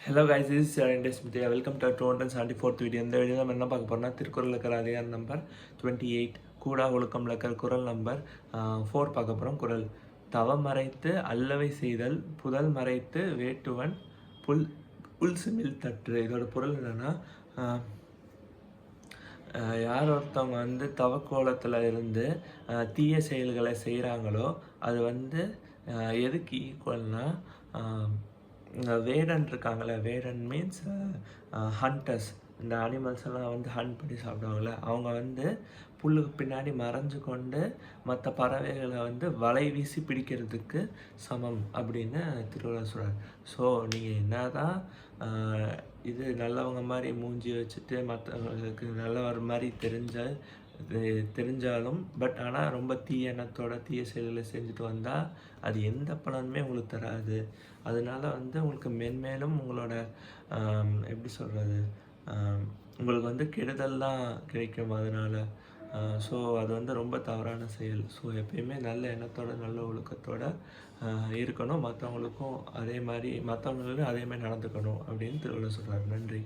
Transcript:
Hello guys, this is Sarandes Mithya. Welcome to our 274th video. இந்த video நம்ம என்ன பார்க்க போறோம்னா, திருக்குறள் இருக்கிற அதிகாரம் நம்பர் 28 கூடா ஒழுக்கம் இருக்கிற குறள் நம்பர் 4 பார்க்க போகிறோம். குறள்: தவமறைத்து அல்லவை செய்தல் புதல் மறைத்து வேட்டுவன் புல் சிமிழ் தற்று. இதோட பொருள் என்னென்னா, யார் ஒருத்தவங்க தவக்கோலத்தில் இருந்து தீய செயல்களை செய்கிறாங்களோ அது எதுக்கு ஈக்குவல்னால், வேடன் இருக்காங்களே, வேடன் மீன்ஸ் ஹண்டர்ஸ். இந்த அனிமல்ஸ் எல்லாம் ஹண்ட் பண்ணி சாப்பிடுவாங்களே, அவங்க புல்லுக்கு பின்னாடி மறைஞ்சு கொண்டு மற்ற பறவைகளை வலை வீசி பிடிக்கிறதுக்கு சமம் அப்படின்னு திருவள்ளுவர் சொல்கிறார். ஸோ நீங்கள் என்ன தான் இது நல்லவங்க மாதிரி மூஞ்சி வச்சுட்டு மற்றவங்களுக்கு நல்லவர் மாதிரி தெரிஞ்சாலும் ஆனால் ரொம்ப தீய எண்ணத்தோட தீய செயல்களை செஞ்சுட்டு வந்தால் அது எந்த பலனுமே உங்களுக்கு தராது. அதனால உங்களுக்கு மென்மேலும் உங்களோட எப்படி சொல்கிறது, உங்களுக்கு கெடுதல் தான் கிடைக்கும் அதனால். ஸோ அது ரொம்ப தவறான செயல். ஸோ எப்பயுமே நல்ல எண்ணத்தோட நல்ல ஒழுக்கத்தோடு இருக்கணும். மற்றவங்களுக்கும் அதே மாதிரி நடந்துக்கணும் அப்படின்னு திருவள்ளுவர் சொல்கிறார். நன்றி.